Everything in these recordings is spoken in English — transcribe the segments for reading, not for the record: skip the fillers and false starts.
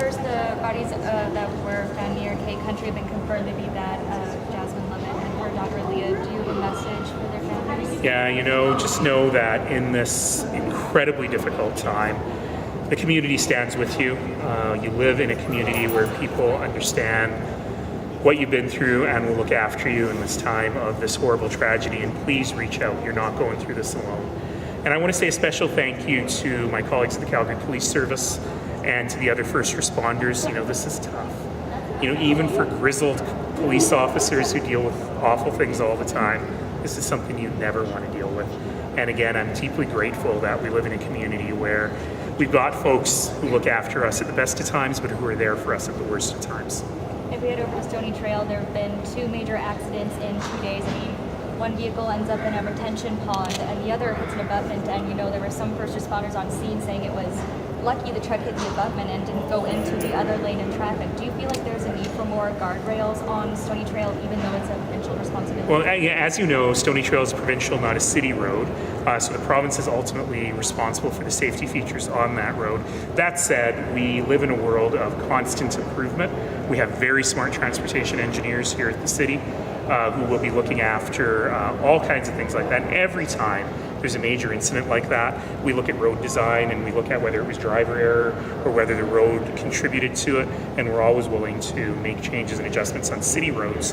First, the bodies that were found near K Country have been confirmed to be that of Jasmine Lovett and her daughter Leah. Do you have a message for their families? Yeah, just know that in this incredibly difficult time, the community stands with you. You live in a community where people understand what you've been through and will look after you in this time of this horrible tragedy. And please reach out. You're not going through this alone. And I want to say a special thank you to my colleagues at the Calgary Police Service and to the other first responders. This is tough. Even for grizzled police officers who deal with awful things all the time, this is something you never want to deal with. And again, I'm deeply grateful that we live in a community where we've got folks who look after us at the best of times, but who are there for us at the worst of times. If we head over to Stoney Trail, there have been 2 major accidents in 2 days. One vehicle ends up in a retention pond and the other hits an abutment, and there were some first responders on scene saying it was lucky the truck hit the abutment and didn't go into the other lane in traffic. Do you feel like there's a need for more guardrails on Stoney Trail, even though it's a provincial responsibility? Well, as you know, Stoney Trail is provincial, not a city road, so the province is ultimately responsible for the safety features on that road. That said, we live in a world of constant improvement. We have very smart transportation engineers here at the city who will be looking after all kinds of things like that. And every time there's a major incident like that, we look at road design and we look at whether it was driver error or whether the road contributed to it, and we're always willing to make changes and adjustments on city roads,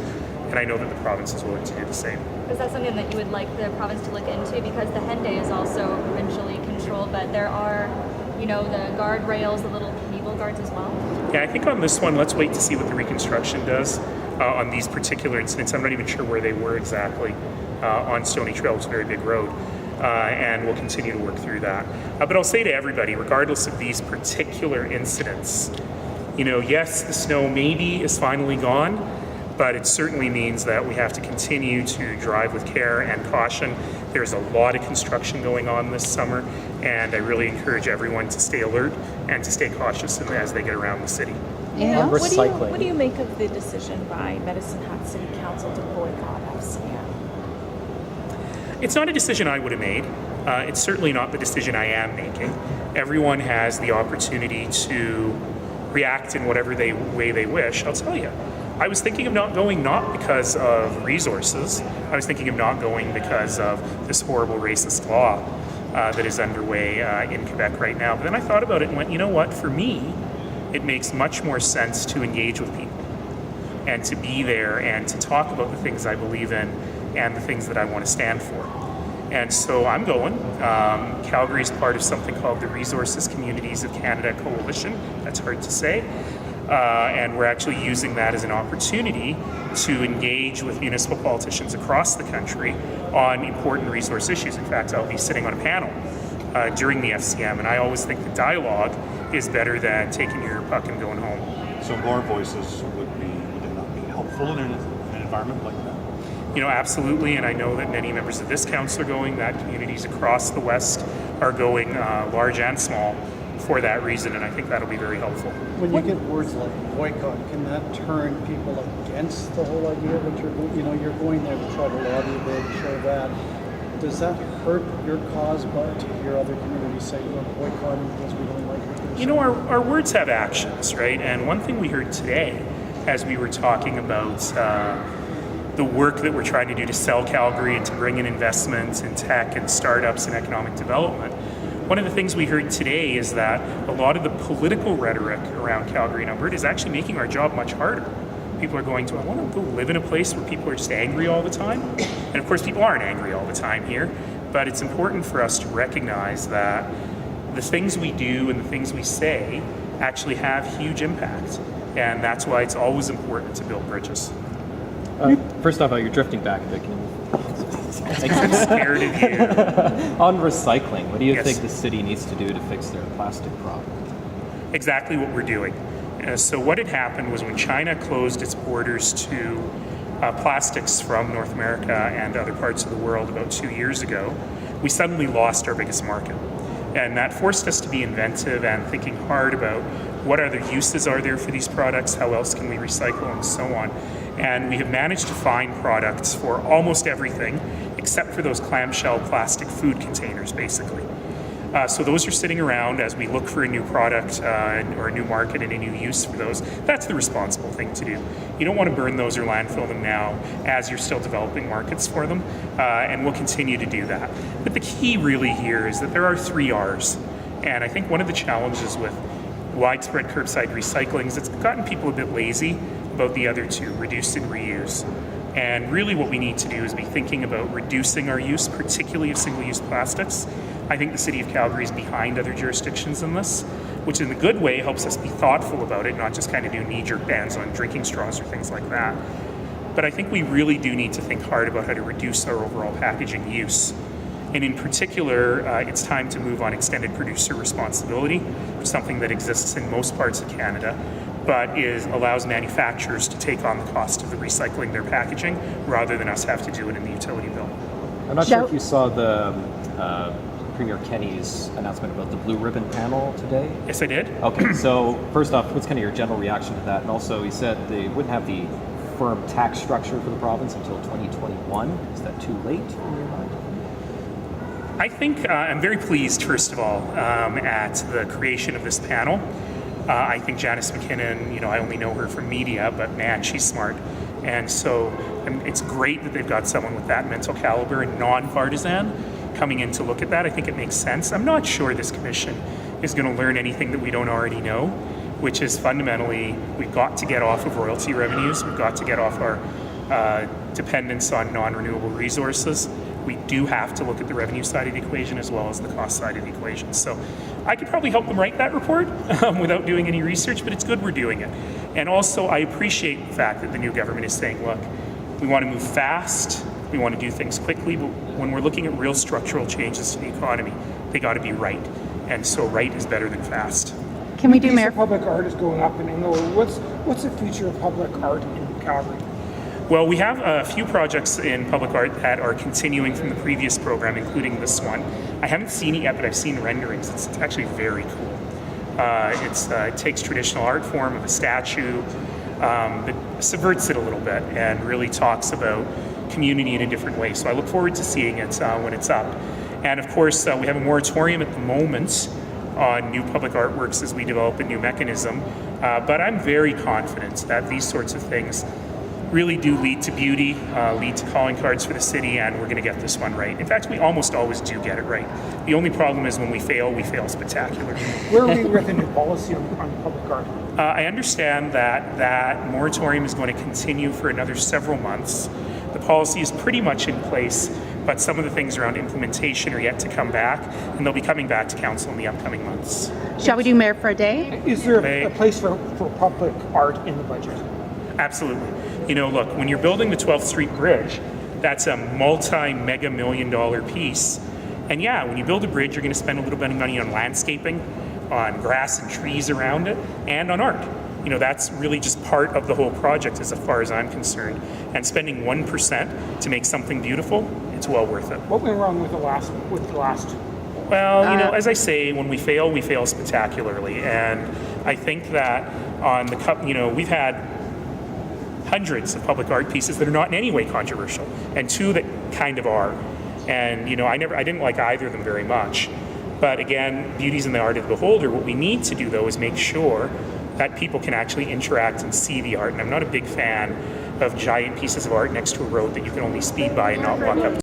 and I know that the province is willing to do the same. Is that something that you would like the province to look into? Because the Henday is also provincially controlled, but there are, the guardrails, the little cable guards as well? Yeah, I think on this one, let's wait to see what the reconstruction does on these particular incidents. I'm not even sure where they were exactly on Stoney Trail. It's a very big road. And we'll continue to work through that. But I'll say to everybody, regardless of these particular incidents, yes, the snow maybe is finally gone, but it certainly means that we have to continue to drive with care and caution. There's a lot of construction going on this summer, and I really encourage everyone to stay alert and to stay cautious as they get around the city. Yeah. What do you make of the decision by Medicine Hat City Council to boycott FCM? It's not a decision I would have made. It's certainly not the decision I am making. Everyone has the opportunity to react in whatever way they wish. I'll tell you, I was thinking of not going not because of resources. I was thinking of not going because of this horrible racist law that is underway in Quebec right now. But then I thought about it and went, you know what, for me, it makes much more sense to engage with people and to be there and to talk about the things I believe in and the things that I want to stand for. And so I'm going. Calgary is part of something called the Resources Communities of Canada Coalition. That's hard to say. And we're actually using that as an opportunity to engage with municipal politicians across the country on important resource issues. In fact, I'll be sitting on a panel during the FCM, and I always think the dialogue is better than taking your puck and going home. So more voices would it not be helpful in an environment like that? Absolutely, and I know that many members of this council are going, that communities across the West are going, large and small, for that reason, and I think that'll be very helpful. When you get words like boycott, can that turn people against the whole idea that you're going there to try to lobby a bit, show that? Does that hurt your cause, but to hear other communities say we're boycotting because we don't like it? Our words have actions, right? And one thing we heard today, as we were talking about the work that we're trying to do to sell Calgary and to bring in investments in tech and startups and economic development, one of the things we heard today is that a lot of the political rhetoric around Calgary and Alberta is actually making our job much harder. People are going to, I want to go live in a place where people are just angry all the time. And of course, people aren't angry all the time here, but it's important for us to recognize that the things we do and the things we say actually have huge impact. And that's why it's always important to build bridges. First off, you're drifting back a bit. I'm scared of you. On recycling, what do you Yes. think the city needs to do to fix their plastic problem? Exactly what we're doing. So what had happened was when China closed its borders to plastics from North America and other parts of the world about 2 years ago, we suddenly lost our biggest market. And that forced us to be inventive and thinking hard about what other uses are there for these products, how else can we recycle, and so on. And we have managed to find products for almost everything except for those clamshell plastic food containers, basically. So those are sitting around as we look for a new product or a new market and a new use for those. That's the responsible thing to do. You don't want to burn those or landfill them now as you're still developing markets for them, and we'll continue to do that. But the key really here is that there are 3 R's. And I think one of the challenges with widespread curbside recycling is it's gotten people a bit lazy about the other 2, reduce and reuse. And really what we need to do is be thinking about reducing our use, particularly of single-use plastics. I think the City of Calgary is behind other jurisdictions in this, which in a good way helps us be thoughtful about it, not just kind of do knee-jerk bans on drinking straws or things like that. But I think we really do need to think hard about how to reduce our overall packaging use. And in particular, it's time to move on extended producer responsibility, something that exists in most parts of Canada, but allows manufacturers to take on the cost of the recycling their packaging rather than us have to do it in the utility bill. I'm not sure if you saw the Premier Kenny's announcement about the Blue Ribbon panel today. Yes, I did. Okay, so first off, what's kind of your general reaction to that? And also, he said they wouldn't have the firm tax structure for the province until 2021. Is that too late in your mind? I think I'm very pleased, first of all, at the creation of this panel. I think Janice McKinnon, I only know her from media, but man, she's smart. And so it's great that they've got someone with that mental caliber and non-partisan coming in to look at that. I think it makes sense. I'm not sure this commission is going to learn anything that we don't already know, which is fundamentally we've got to get off of royalty revenues. We've got to get off our dependence on non-renewable resources. We do have to look at the revenue side of the equation as well as the cost side of the equation. So I could probably help them write that report without doing any research, but it's good we're doing it. And also I appreciate the fact that the new government is saying, look, we want to move fast, we want to do things quickly, but when we're looking at real structural changes to the economy, they got to be right. And so right is better than fast. Can we do, Mayor? Mayor? Public art is going up in England. What's the future of public art in Calgary? Well, we have a few projects in public art that are continuing from the previous program, including this one. I haven't seen it yet, but I've seen renderings. It's actually very cool. It takes traditional art form of a statue, but subverts it a little bit and really talks about community in a different way. So I look forward to seeing it when it's up. And of course, we have a moratorium at the moment on new public artworks as we develop a new mechanism. But I'm very confident that these sorts of things really do lead to beauty, lead to calling cards for the city, and we're going to get this one right. In fact, we almost always do get it right. The only problem is when we fail spectacularly. Where are we with the new policy on public art? I understand that moratorium is going to continue for another several months. The policy is pretty much in place, but some of the things around implementation are yet to come back, and they'll be coming back to council in the upcoming months. Shall we do Mayor for a day? Is there a place for public art in the budget? Absolutely. Look, when you're building the 12th Street Bridge, that's a multi-mega million-dollar piece. And yeah, when you build a bridge, you're going to spend a little bit of money on landscaping, on grass and trees around it, and on art. That's really just part of the whole project as far as I'm concerned. And spending 1% to make something beautiful, it's well worth it. What went wrong with the last? Well, as I say, when we fail spectacularly. And I think that on the we've had hundreds of public art pieces that are not in any way controversial, and 2 that kind of are. And I didn't like either of them very much. But again, beauty's in the art of the beholder. What we need to do though is make sure that people can actually interact and see the art. And I'm not a big fan of giant pieces of art next to a road that you can only speed by and not walk up